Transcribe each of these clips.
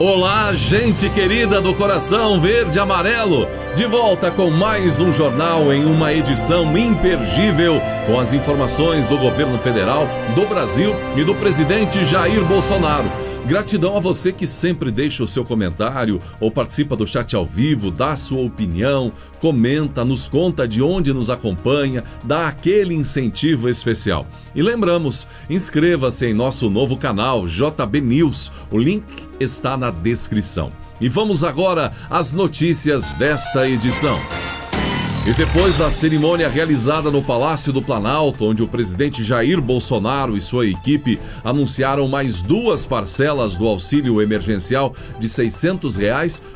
Olá, gente querida do coração verde e amarelo, de volta com mais um jornal em uma edição imperdível com as informações do governo federal, do Brasil e do presidente Jair Bolsonaro. Gratidão a você que sempre deixa o seu comentário ou participa do chat ao vivo, dá a sua opinião, comenta, nos conta de onde nos acompanha, dá aquele incentivo especial. E lembramos, inscreva-se em nosso novo canal JB News, o link está na descrição. E vamos agora às notícias desta edição. E depois da cerimônia realizada no Palácio do Planalto, onde o presidente Jair Bolsonaro e sua equipe anunciaram mais 2 parcelas do auxílio emergencial de R$ 600,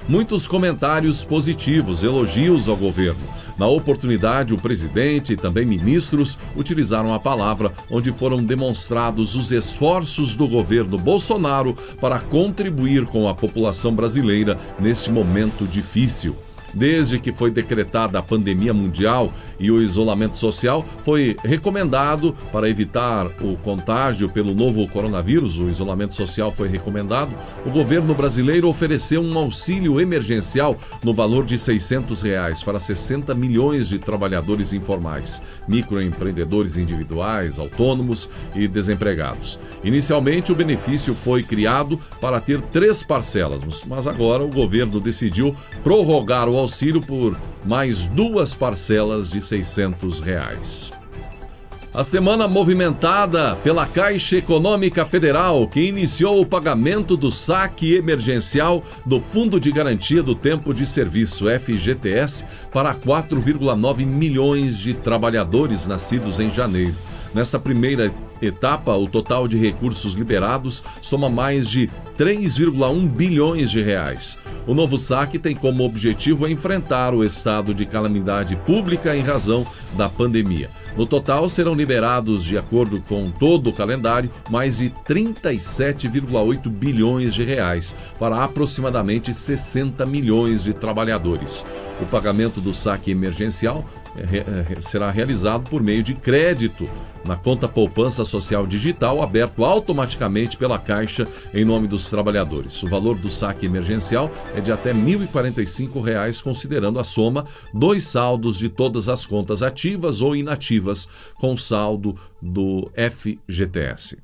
muitos comentários positivos, elogios ao governo. Na oportunidade, o presidente e também ministros utilizaram a palavra, onde foram demonstrados os esforços do governo Bolsonaro para contribuir com a população brasileira neste momento difícil. Desde que foi decretada a pandemia mundial e o isolamento social, foi recomendado para evitar o contágio pelo novo coronavírus, o isolamento social foi recomendado, o governo brasileiro ofereceu um auxílio emergencial no valor de R$ 600 para 60 milhões de trabalhadores informais, microempreendedores individuais, autônomos e desempregados. Inicialmente, o benefício foi criado para ter 3 parcelas, mas agora o governo decidiu prorrogar o auxílio por mais 2 parcelas de R$ 600. A semana movimentada pela Caixa Econômica Federal, que iniciou o pagamento do saque emergencial do Fundo de Garantia do Tempo de Serviço, FGTS, para 4,9 milhões de trabalhadores nascidos em janeiro. Nessa primeira etapa, o total de recursos liberados soma mais de 3,1 bilhões de reais. O novo saque tem como objetivo enfrentar o estado de calamidade pública em razão da pandemia. No total, serão liberados, de acordo com todo o calendário, mais de 37,8 bilhões de reais para aproximadamente 60 milhões de trabalhadores. O pagamento do saque emergencial será realizado por meio de crédito na conta poupança social digital aberto automaticamente pela Caixa em nome dos trabalhadores. O valor do saque emergencial é de até R$ 1.045, considerando a soma dos saldos de todas as contas ativas ou inativas com saldo do FGTS.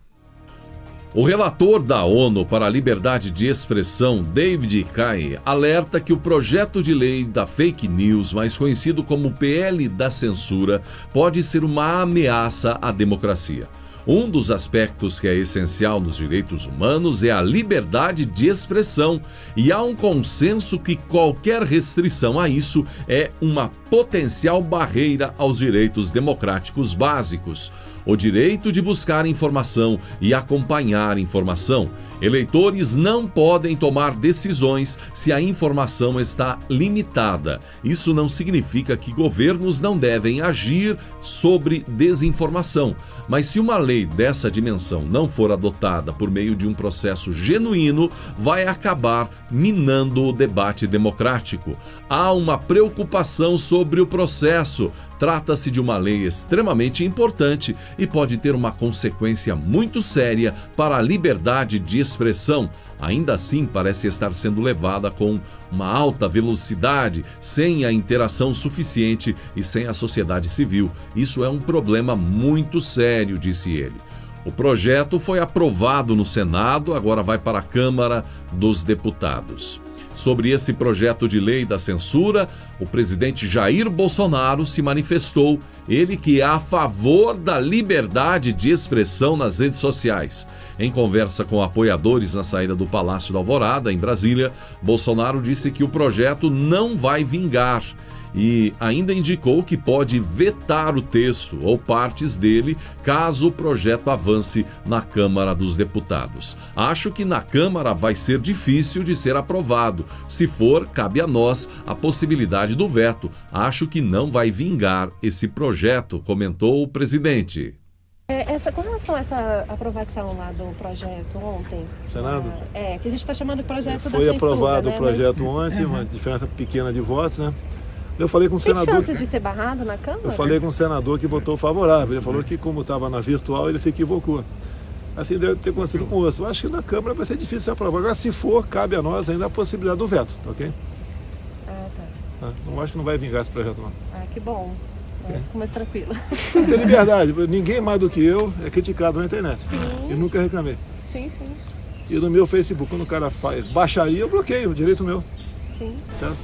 O relator da ONU para a Liberdade de Expressão, David Kaye, alerta que o projeto de lei da fake news, mais conhecido como PL da censura, pode ser uma ameaça à democracia. Um dos aspectos que é essencial nos direitos humanos é a liberdade de expressão, e há um consenso que qualquer restrição a isso é uma potencial barreira aos direitos democráticos básicos. O direito de buscar informação e acompanhar informação. Eleitores não podem tomar decisões se a informação está limitada. Isso não significa que governos não devem agir sobre desinformação. Mas se uma lei dessa dimensão não for adotada por meio de um processo genuíno, vai acabar minando o debate democrático. Há uma preocupação sobre o processo. Trata-se de uma lei extremamente importante e pode ter uma consequência muito séria para a liberdade de expressão. Ainda assim, parece estar sendo levada com uma alta velocidade, sem a interação suficiente e sem a sociedade civil. Isso é um problema muito sério, disse ele. O projeto foi aprovado no Senado, agora vai para a Câmara dos Deputados. Sobre esse projeto de lei da censura, o presidente Jair Bolsonaro se manifestou, ele que é a favor da liberdade de expressão nas redes sociais. Em conversa com apoiadores na saída do Palácio da Alvorada, em Brasília, Bolsonaro disse que o projeto não vai vingar e ainda indicou que pode vetar o texto ou partes dele caso o projeto avance na Câmara dos Deputados. Acho que na Câmara vai ser difícil de ser aprovado. Se for, cabe a nós a possibilidade do veto. Acho que não vai vingar esse projeto, comentou o presidente. Com relação a essa aprovação lá do projeto ontem, Senado? Que a gente está chamando de projeto da censura. Foi aprovado, né? o projeto ontem, uma diferença pequena de votos, né? Eu falei com o senador... Tem chances de ser barrado na Câmara? Eu falei com o senador que votou favorável. Ele falou que, como estava na virtual, ele se equivocou. Assim deve ter acontecido com outros. Eu acho que na Câmara vai ser difícil aprovar. Agora, se for, cabe a nós ainda a possibilidade do veto, ok? Ah, tá. Não acho que não vai vingar esse projeto, não. Ah, que bom. Fico mais tranquila. Não tem liberdade. Ninguém mais do que eu é criticado na internet. Sim. E nunca reclamei. Sim. E no meu Facebook, quando o cara faz baixaria, eu bloqueio, direito meu. Sim. Certo?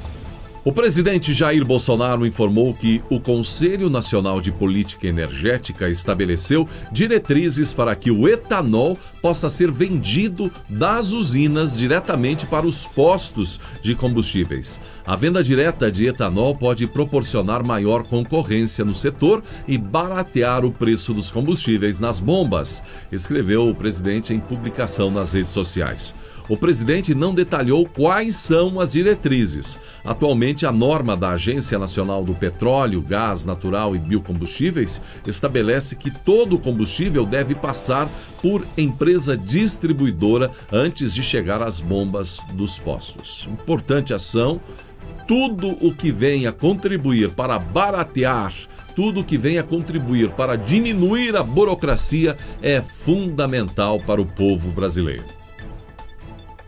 O presidente Jair Bolsonaro informou que o Conselho Nacional de Política Energética estabeleceu diretrizes para que o etanol possa ser vendido das usinas diretamente para os postos de combustíveis. A venda direta de etanol pode proporcionar maior concorrência no setor e baratear o preço dos combustíveis nas bombas, escreveu o presidente em publicação nas redes sociais. O presidente não detalhou quais são as diretrizes. Atualmente, a norma da Agência Nacional do Petróleo, Gás Natural e Biocombustíveis estabelece que todo combustível deve passar por empresa distribuidora antes de chegar às bombas dos postos. Importante ação. Tudo o que venha contribuir para baratear, tudo o que venha contribuir para diminuir a burocracia é fundamental para o povo brasileiro.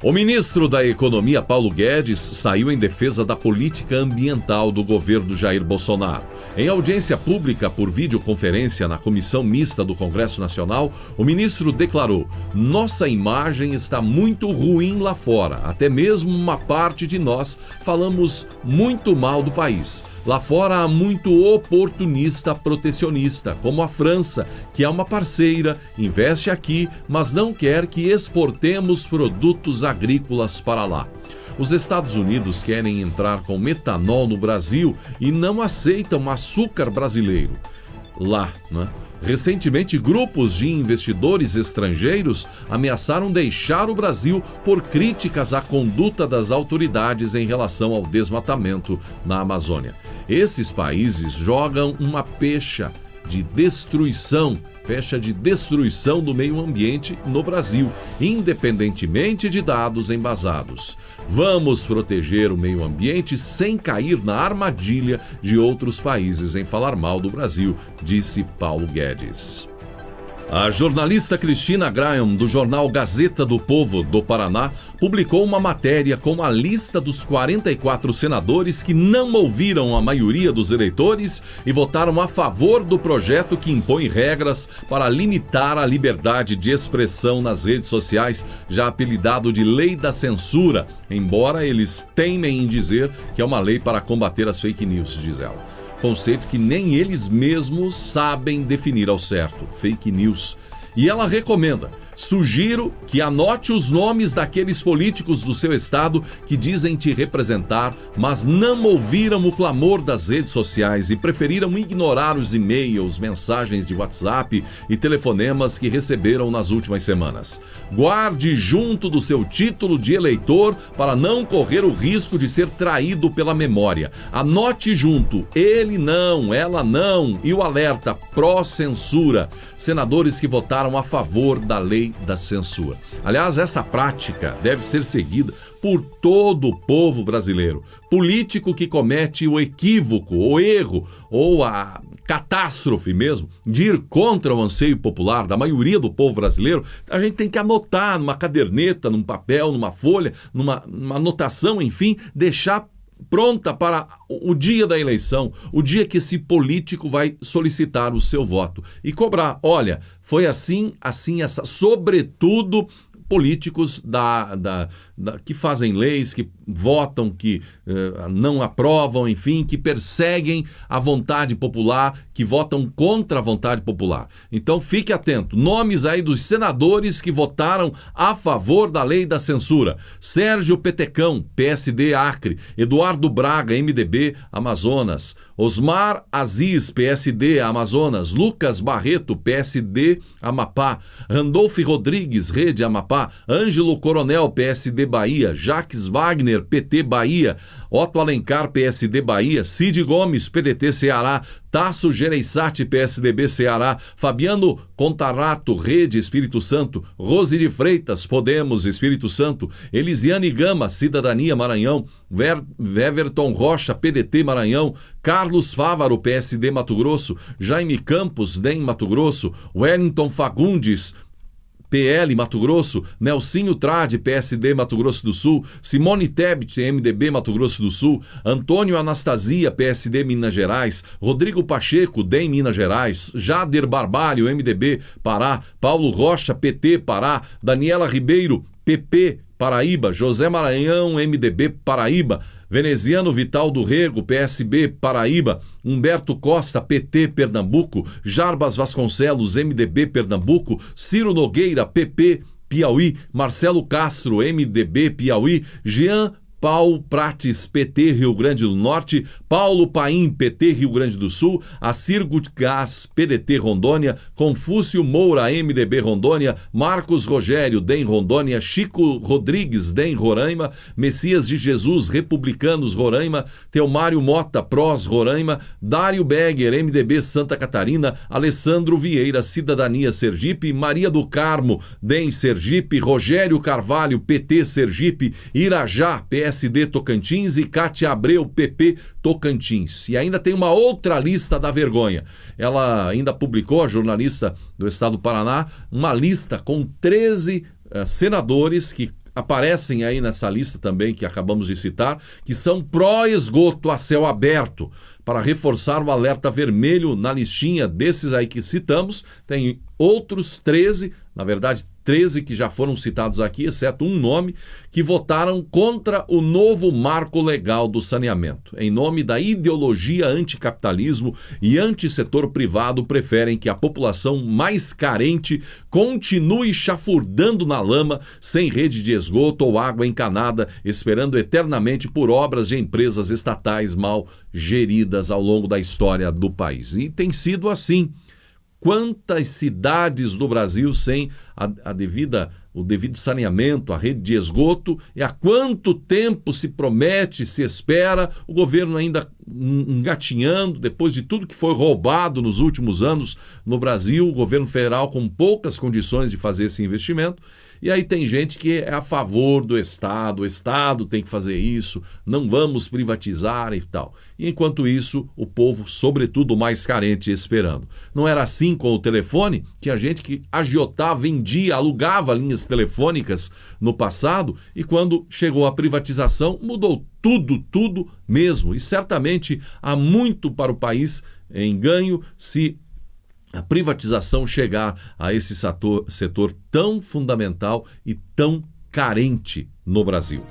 O ministro da Economia, Paulo Guedes, saiu em defesa da política ambiental do governo Jair Bolsonaro. Em audiência pública por videoconferência na Comissão Mista do Congresso Nacional, o ministro declarou: "Nossa imagem está muito ruim lá fora. Até mesmo uma parte de nós falamos muito mal do país. Lá fora há muito oportunista protecionista, como a França, que é uma parceira, investe aqui, mas não quer que exportemos produtos agrícolas para lá. Os Estados Unidos querem entrar com metanol no Brasil e não aceitam açúcar brasileiro lá, né? Recentemente, grupos de investidores estrangeiros ameaçaram deixar o Brasil por críticas à conduta das autoridades em relação ao desmatamento na Amazônia. Esses países jogam uma pecha de destruição do meio ambiente no Brasil, independentemente de dados embasados. Vamos proteger o meio ambiente sem cair na armadilha de outros países em falar mal do Brasil", disse Paulo Guedes. A jornalista Cristina Graham, do jornal Gazeta do Povo do Paraná, publicou uma matéria com a lista dos 44 senadores que não ouviram a maioria dos eleitores e votaram a favor do projeto que impõe regras para limitar a liberdade de expressão nas redes sociais, já apelidado de Lei da Censura, embora eles teimem em dizer que é uma lei para combater as fake news, diz ela. Conceito que nem eles mesmos sabem definir ao certo, fake news. E ela recomenda: sugiro que anote os nomes daqueles políticos do seu estado que dizem te representar, mas não ouviram o clamor das redes sociais e preferiram ignorar os e-mails, mensagens de WhatsApp e telefonemas que receberam nas últimas semanas. Guarde junto do seu título de eleitor para não correr o risco de ser traído pela memória. Anote junto: ele não, ela não, e o alerta pró-censura. Senadores que votaram a favor da lei da censura. Aliás, essa prática deve ser seguida por todo o povo brasileiro. Político que comete o equívoco, o erro ou a catástrofe mesmo de ir contra o anseio popular da maioria do povo brasileiro, a gente tem que anotar numa caderneta, num papel, numa folha, numa anotação, enfim, deixar pronta para o dia da eleição, o dia que esse político vai solicitar o seu voto e cobrar: olha, foi assim, essa, sobretudo políticos que fazem leis, que votam, que não aprovam, enfim, que perseguem a vontade popular, que votam contra a vontade popular. Então fique atento, nomes aí dos senadores que votaram a favor da lei da censura: Sérgio Petecão, PSD Acre; Eduardo Braga, MDB Amazonas; Osmar Aziz, PSD Amazonas; Lucas Barreto, PSD Amapá; Randolfo Rodrigues, Rede Amapá; Ângelo Coronel, PSD Bahia; Jacques Wagner, PT Bahia; Otto Alencar, PSD Bahia; Cid Gomes, PDT Ceará; Tasso Gereissati, PSDB Ceará; Fabiano Contarato, Rede Espírito Santo; Rose de Freitas, Podemos Espírito Santo; Elisiane Gama, Cidadania Maranhão; Weverton Rocha, PDT Maranhão; Carlos Fávaro, PSD Mato Grosso; Jaime Campos, DEM Mato Grosso; Wellington Fagundes, PL Mato Grosso, Nelsinho Trade, PSD Mato Grosso do Sul, Simone Tebet, MDB Mato Grosso do Sul, Antônio Anastasia, PSD Minas Gerais, Rodrigo Pacheco, DEM Minas Gerais, Jader Barbalho, MDB Pará, Paulo Rocha, PT Pará, Daniela Ribeiro, PP Paraíba, José Maranhão, MDB Paraíba, Veneziano Vital do Rego, PSB Paraíba, Humberto Costa, PT Pernambuco, Jarbas Vasconcelos, MDB Pernambuco, Ciro Nogueira, PP Piauí, Marcelo Castro, MDB Piauí, Jean Paulo Prates, PT Rio Grande do Norte, Paulo Paim, PT Rio Grande do Sul, Acir Gutgás, PDT Rondônia, Confúcio Moura, MDB Rondônia, Marcos Rogério, DEM Rondônia, Chico Rodrigues, DEM Roraima, Messias de Jesus, Republicanos Roraima, Teomário Mota, PROS Roraima, Dário Begger, MDB Santa Catarina, Alessandro Vieira, Cidadania Sergipe, Maria do Carmo, DEM Sergipe, Rogério Carvalho, PT Sergipe, Irajá, PSD Tocantins e Cátia Abreu, PP Tocantins. E ainda tem uma outra lista da vergonha. Ela ainda publicou, a jornalista do Estado do Paraná, uma lista com 13 senadores que aparecem aí nessa lista também que acabamos de citar, que são pró-esgoto a céu aberto. Para reforçar o alerta vermelho na listinha desses aí que citamos, tem outros 13, na verdade 13 que já foram citados aqui, exceto um nome, que votaram contra o novo marco legal do saneamento. Em nome da ideologia anticapitalismo e antissetor privado, preferem que a população mais carente continue chafurdando na lama, sem rede de esgoto ou água encanada, esperando eternamente por obras de empresas estatais mal geridas ao longo da história do país. E tem sido assim. Quantas cidades do Brasil sem o devido saneamento, a rede de esgoto, e há quanto tempo se promete, se espera, o governo ainda engatinhando, depois de tudo que foi roubado nos últimos anos no Brasil, o governo federal com poucas condições de fazer esse investimento. E aí tem gente que é a favor do Estado, o Estado tem que fazer isso, não vamos privatizar e tal. E enquanto isso, o povo, sobretudo o mais carente, esperando. Não era assim com o telefone? Tinha gente que agiotava, vendia, alugava linhas telefônicas no passado, e quando chegou a privatização, mudou tudo mesmo. E certamente há muito para o país em ganho se a privatização chegar a esse setor tão fundamental e tão carente no Brasil.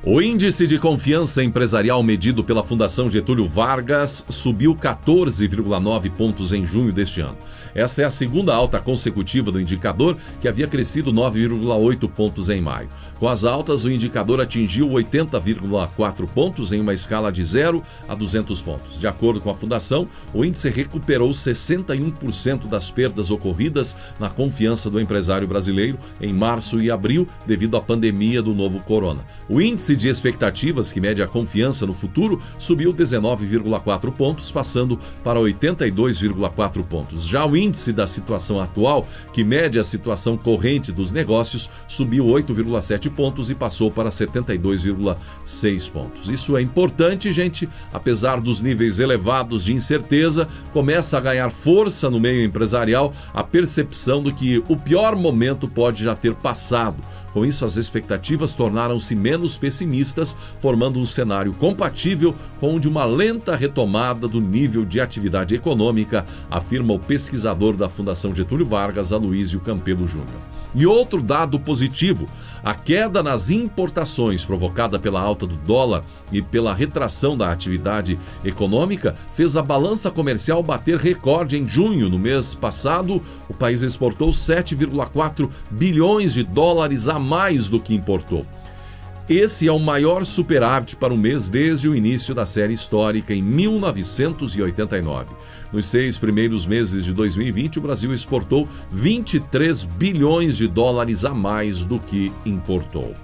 O índice de confiança empresarial medido pela Fundação Getúlio Vargas subiu 14,9 pontos em junho deste ano. Essa é a segunda alta consecutiva do indicador, que havia crescido 9,8 pontos em maio. Com as altas, o indicador atingiu 80,4 pontos em uma escala de 0 a 200 pontos. De acordo com a Fundação, o índice recuperou 61% das perdas ocorridas na confiança do empresário brasileiro em março e abril, devido à pandemia do novo corona. O índice de expectativas, que mede a confiança no futuro, subiu 19,4 pontos, passando para 82,4 pontos. Já o índice da situação atual, que mede a situação corrente dos negócios, subiu 8,7 pontos e passou para 72,6 pontos. Isso é importante, gente. Apesar dos níveis elevados de incerteza, começa a ganhar força no meio empresarial a percepção de que o pior momento pode já ter passado. Com isso, as expectativas tornaram-se menos pessimistas, formando um cenário compatível com o de uma lenta retomada do nível de atividade econômica, afirma o pesquisador da Fundação Getúlio Vargas, Aloísio Campelo Júnior. E outro dado positivo, a queda nas importações provocada pela alta do dólar e pela retração da atividade econômica fez a balança comercial bater recorde em junho. No mês passado, o país exportou 7,4 bilhões de dólares a mais do que importou. Esse é o maior superávit para o mês desde o início da série histórica, em 1989. Nos 6 primeiros meses de 2020, o Brasil exportou 23 bilhões de dólares a mais do que importou.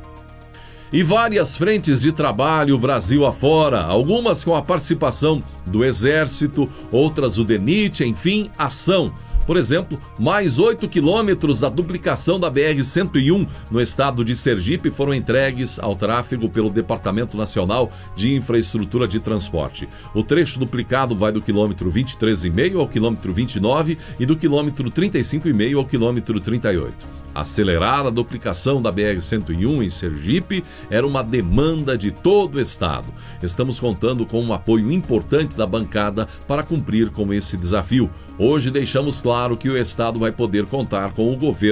E várias frentes de trabalho Brasil afora, algumas com a participação do Exército, outras o DENIT, enfim, ação. Por exemplo, mais 8 quilômetros da duplicação da BR-101 no estado de Sergipe foram entregues ao tráfego pelo Departamento Nacional de Infraestrutura de Transporte. O trecho duplicado vai do quilômetro 23,5 ao quilômetro 29 e do quilômetro 35,5 ao quilômetro 38. Acelerar a duplicação da BR-101 em Sergipe era uma demanda de todo o estado. Estamos contando com um apoio importante da bancada para cumprir com esse desafio. Hoje deixamos claro que o estado vai poder contar com o governo